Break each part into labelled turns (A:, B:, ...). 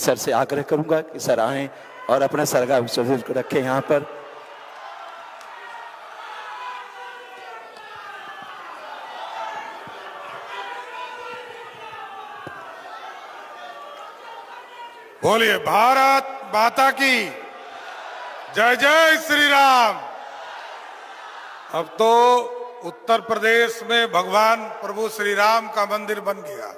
A: Sir से आग्रह करूंगा कि सर आएं और अपना सरगा को रखें यहाँ पर।
B: बोलिए भारत माता की जय। जय श्री राम। अब तो उत्तर प्रदेश में भगवान प्रभु श्री राम का मंदिर बन गया।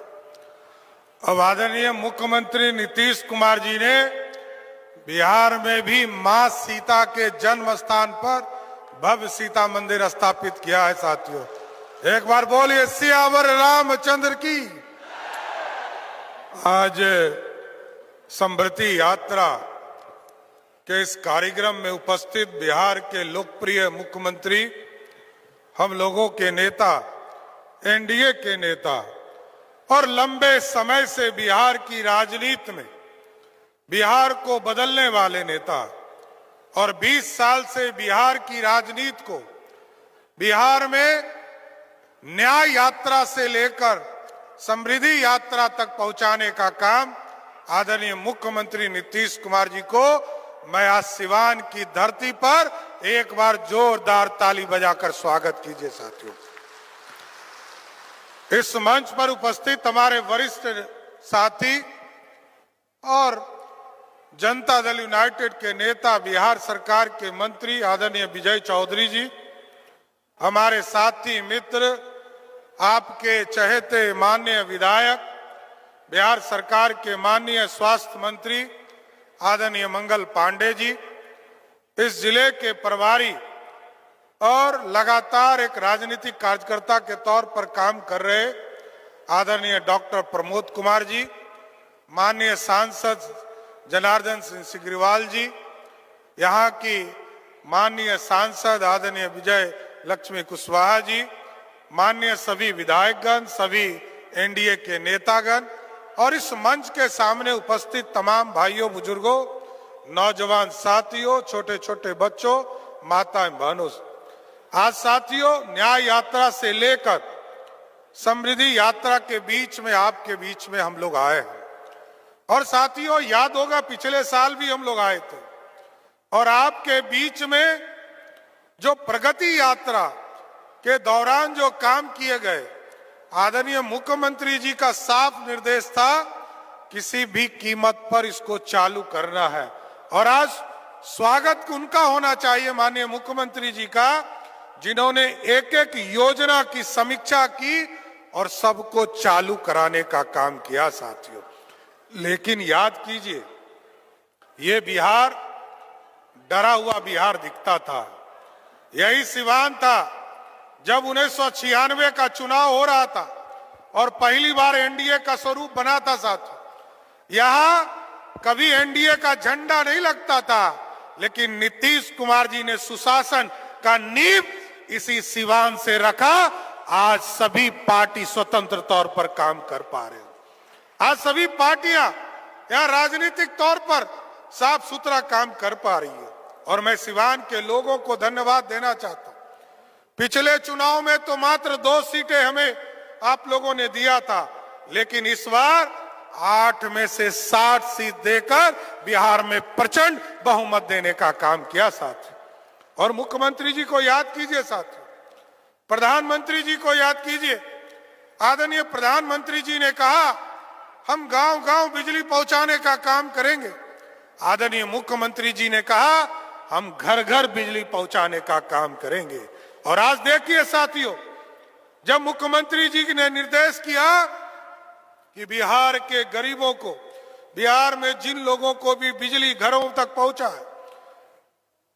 B: अब आदरणीय मुख्यमंत्री नीतीश कुमार जी ने बिहार में भी मां सीता के जन्म स्थान पर भव्य सीता मंदिर स्थापित किया है। साथियों, एक बार बोलिए सियावर रामचंद्र की। आज समृद्धि यात्रा के इस कार्यक्रम में उपस्थित बिहार के लोकप्रिय मुख्यमंत्री, हम लोगों के नेता, एनडीए के नेता और लंबे समय से बिहार की राजनीति में बिहार को बदलने वाले नेता और 20 साल से बिहार की राजनीति को बिहार में न्याय यात्रा से लेकर समृद्धि यात्रा तक पहुंचाने का काम आदरणीय मुख्यमंत्री नीतीश कुमार जी को मैं आज सिवान की धरती पर एक बार जोरदार ताली बजाकर स्वागत कीजिए। साथियों, इस मंच पर उपस्थित हमारे वरिष्ठ साथी और जनता दल यूनाइटेड के नेता, बिहार सरकार के मंत्री आदरणीय विजय चौधरी जी, हमारे साथी मित्र, आपके चहेते माननीय विधायक, बिहार सरकार के माननीय स्वास्थ्य मंत्री आदरणीय मंगल पांडे जी, इस जिले के प्रभारी और लगातार एक राजनीतिक कार्यकर्ता के तौर पर काम कर रहे आदरणीय डॉक्टर प्रमोद कुमार जी, माननीय सांसद जनार्दन सिंह सिग्रीवाल जी, यहाँ की माननीय सांसद आदरणीय विजय लक्ष्मी कुशवाहा जी, माननीय सभी विधायकगण, सभी एनडीए के नेतागण और इस मंच के सामने उपस्थित तमाम भाइयों, बुजुर्गों, नौजवान साथियों, छोटे छोटे बच्चों, माताएं, बहनों, आज साथियों न्याय यात्रा से लेकर समृद्धि यात्रा के बीच में, आपके बीच में हम लोग आए हैं। और साथियों, याद होगा पिछले साल भी हम लोग आए थे और आपके बीच में जो प्रगति यात्रा के दौरान जो काम किए गए, आदरणीय मुख्यमंत्री जी का साफ निर्देश था किसी भी कीमत पर इसको चालू करना है। और आज स्वागत उनका होना चाहिए माननीय मुख्यमंत्री जी का, जिन्होंने एक एक योजना की समीक्षा की और सबको चालू कराने का काम किया। साथियों, लेकिन याद कीजिए, ये बिहार डरा हुआ बिहार दिखता था। यही सिवान था जब 1996 का चुनाव हो रहा था और पहली बार एनडीए का स्वरूप बना था। साथियों, यहां कभी एनडीए का झंडा नहीं लगता था, लेकिन नीतीश कुमार जी ने सुशासन का नींव इसी सिवान से रखा। आज सभी पार्टी स्वतंत्र तौर पर काम कर पा रहे हैं। आज सभी पार्टियां यहां राजनीतिक तौर पर साफ सुथरा काम कर पा रही है और मैं सिवान के लोगों को धन्यवाद देना चाहता हूं। पिछले चुनाव में तो मात्र 2 सीटें हमें आप लोगों ने दिया था, लेकिन इस बार 8 में से 60 सीट देकर बिहार में प्रचंड बहुमत देने का काम किया। साथियों, और मुख्यमंत्री जी को याद कीजिए, साथियों प्रधानमंत्री जी को याद कीजिए। आदरणीय प्रधानमंत्री जी ने कहा हम गांव गांव बिजली पहुंचाने का काम करेंगे। आदरणीय मुख्यमंत्री जी ने कहा हम घर घर बिजली पहुंचाने का काम करेंगे। और आज देखिए साथियों, जब मुख्यमंत्री जी ने निर्देश किया कि बिहार के गरीबों को, बिहार में जिन लोगों को भी बिजली घरों तक पहुंचा है,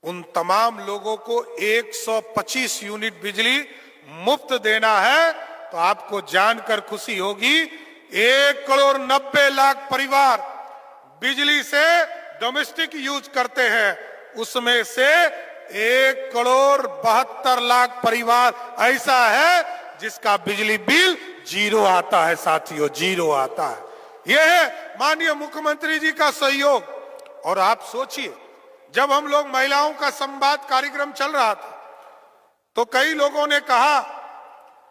B: उन तमाम लोगों को 125 यूनिट बिजली मुफ्त देना है, तो आपको जानकर खुशी होगी 1,90,00,000 परिवार बिजली से डोमेस्टिक यूज करते हैं। उसमें से 1,72,00,000 परिवार ऐसा है जिसका बिजली बिल 0 आता है। साथियों, 0 आता है। यह है माननीय मुख्यमंत्री जी का सहयोग। और आप सोचिए, जब हम लोग महिलाओं का संवाद कार्यक्रम चल रहा था तो कई लोगों ने कहा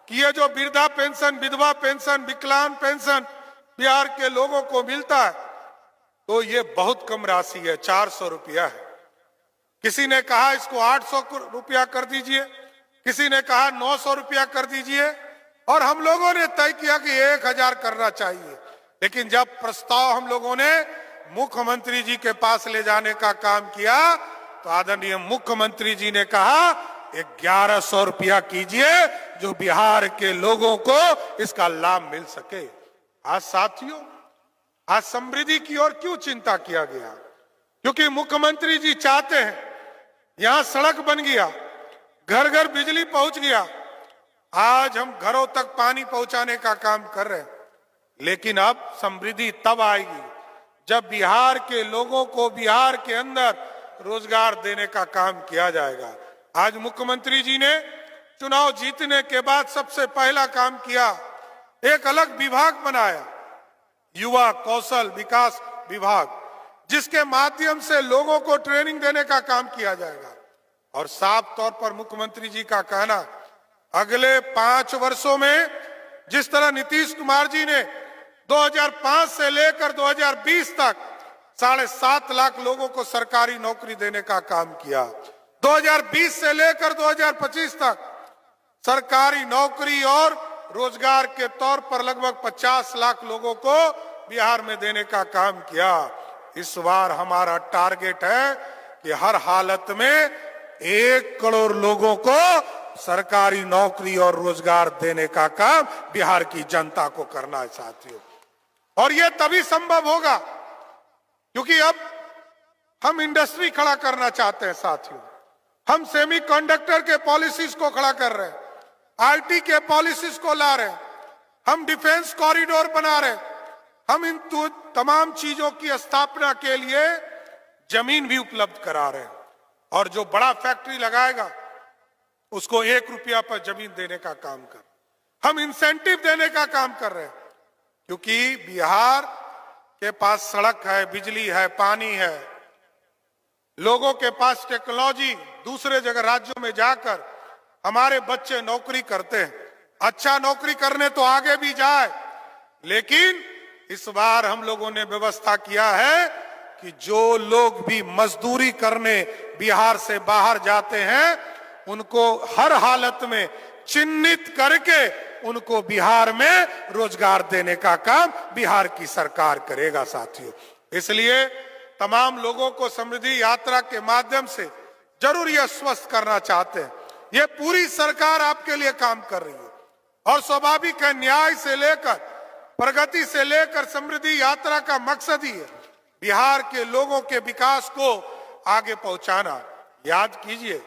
B: कि ये जो वृद्धा पेंशन, विधवा पेंशन, विकलांग पेंशन बिहार के लोगों को मिलता है, तो तो ये बहुत कम राशि है, 400 रुपया है। किसी ने कहा इसको 800 रुपया कर दीजिए, किसी ने कहा 900 रुपया कर दीजिए, और हम लोगों ने तय किया कि 1000 करना चाहिए। लेकिन जब प्रस्ताव हम लोगों ने मुख्यमंत्री जी के पास ले जाने का काम किया तो आदरणीय मुख्यमंत्री जी ने कहा 1100 रुपया कीजिए, जो बिहार के लोगों को इसका लाभ मिल सके। आज साथियों, आज समृद्धि की ओर क्यों चिंता किया गया? क्योंकि मुख्यमंत्री जी चाहते हैं यहां सड़क बन गया, घर घर बिजली पहुंच गया, आज हम घरों तक पानी पहुंचाने का काम कर रहे हैं। लेकिन अब समृद्धि तब आएगी जब बिहार के लोगों को बिहार के अंदर रोजगार देने का काम किया जाएगा। आज मुख्यमंत्री जी ने चुनाव जीतने के बाद सबसे पहला काम किया, एक अलग विभाग बनाया, युवा कौशल विकास विभाग, जिसके माध्यम से लोगों को ट्रेनिंग देने का काम किया जाएगा। और साफ तौर पर मुख्यमंत्री जी का कहना, अगले 5 वर्षों में जिस तरह नीतीश कुमार जी ने 2005 से लेकर 2020 तक 7.5 लाख लोगों को सरकारी नौकरी देने का काम किया, 2020 से लेकर 2025 तक सरकारी नौकरी और रोजगार के तौर पर लगभग 50 लाख लोगों को बिहार में देने का काम किया। इस बार हमारा टारगेट है कि हर हालत में 1 करोड़ लोगों को सरकारी नौकरी और रोजगार देने का काम बिहार की जनता को करना है साथियों। और यह तभी संभव होगा क्योंकि अब हम इंडस्ट्री खड़ा करना चाहते हैं साथियों। हम सेमीकंडक्टर के पॉलिसीज को खड़ा कर रहे हैं, आईटी के पॉलिसीज को ला रहे हैं, हम डिफेंस कॉरिडोर बना रहे हैं, हम इन तमाम चीजों की स्थापना के लिए जमीन भी उपलब्ध करा रहे हैं। और जो बड़ा फैक्ट्री लगाएगा उसको 1 रुपया पर जमीन देने का काम कर, हम इंसेंटिव देने का काम कर रहे हैं। क्योंकि बिहार के पास सड़क है, बिजली है, पानी है, लोगों के पास टेक्नोलॉजी, दूसरे जगह राज्यों में जाकर हमारे बच्चे नौकरी करते हैं, अच्छा नौकरी करने तो आगे भी जाए। लेकिन इस बार हम लोगों ने व्यवस्था किया है कि जो लोग भी मजदूरी करने बिहार से बाहर जाते हैं उनको हर हालत में चिन्हित करके उनको बिहार में रोजगार देने का काम बिहार की सरकार करेगा साथियों। इसलिए तमाम लोगों को समृद्धि यात्रा के माध्यम से जरूर यह स्वस्थ करना चाहते हैं, ये पूरी सरकार आपके लिए काम कर रही है। और स्वाभाविक है, न्याय से लेकर प्रगति से लेकर समृद्धि यात्रा का मकसद ही है बिहार के लोगों के विकास को आगे पहुंचाना। याद कीजिए,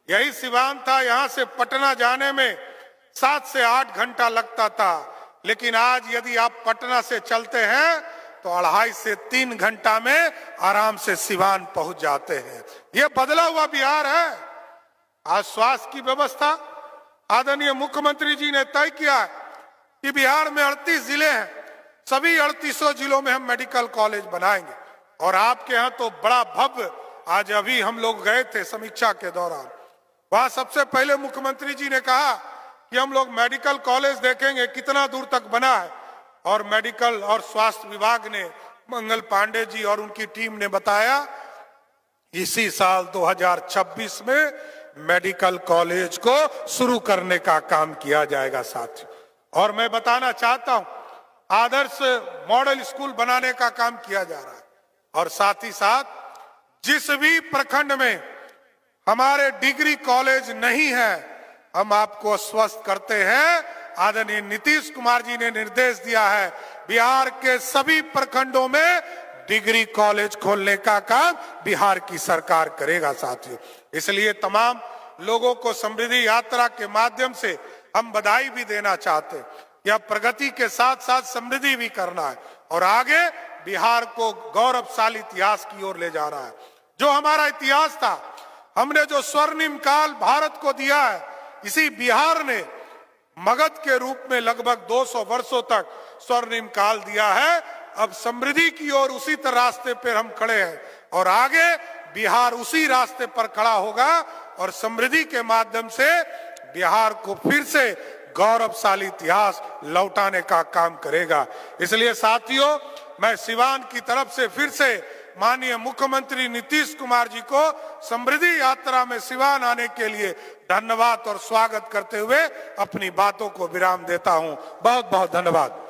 B: यही सिवान था, यहां से पटना जाने में 7 से 8 घंटा लगता था, लेकिन आज यदि आप पटना से चलते हैं तो 2.5 से 3 घंटा में आराम से सिवान पहुंच जाते हैं। यह बदला हुआ बिहार है। आज स्वास्थ्य की व्यवस्था आदरणीय मुख्यमंत्री जी ने तय किया है कि बिहार में 38 जिले हैं, सभी 38 जिलों में हम मेडिकल कॉलेज बनाएंगे। और आपके यहाँ तो बड़ा भव्य, आज अभी हम लोग गए थे समीक्षा के दौरान, वहां सबसे पहले मुख्यमंत्री जी ने कहा कि हम लोग मेडिकल कॉलेज देखेंगे कितना दूर तक बना है। और मेडिकल और स्वास्थ्य विभाग ने, मंगल पांडे जी और उनकी टीम ने बताया इसी साल 2026 में मेडिकल कॉलेज को शुरू करने का काम किया जाएगा साथियों। और मैं बताना चाहता हूं, आदर्श मॉडल स्कूल बनाने का काम किया जा रहा है। और साथ ही साथ जिस भी प्रखंड में हमारे डिग्री कॉलेज नहीं है, हम आपको आश्वस्त करते हैं, आदरणीय नीतीश कुमार जी ने निर्देश दिया है बिहार के सभी प्रखंडों में डिग्री कॉलेज खोलने का काम बिहार की सरकार करेगा साथियों। इसलिए तमाम लोगों को समृद्धि यात्रा के माध्यम से हम बधाई भी देना चाहते हैं। यह प्रगति के साथ साथ समृद्धि भी करना है और आगे बिहार को गौरवशाली इतिहास की ओर ले जा रहा है। जो हमारा इतिहास था, हमने जो स्वर्णिम काल भारत को दिया है, इसी बिहार ने मगध के रूप में लगभग 200 वर्षों तक स्वर्णिम काल दिया है। अब समृद्धि की ओर उसी तरह रास्ते पर हम खड़े हैं और आगे बिहार उसी रास्ते पर खड़ा होगा और समृद्धि के माध्यम से बिहार को फिर से गौरवशाली इतिहास लौटाने का काम करेगा। इसलिए साथियों, मैं सिवान की तरफ से फिर से माननीय मुख्यमंत्री नीतीश कुमार जी को समृद्धि यात्रा में सिवान आने के लिए धन्यवाद और स्वागत करते हुए अपनी बातों को विराम देता हूं। बहुत बहुत धन्यवाद।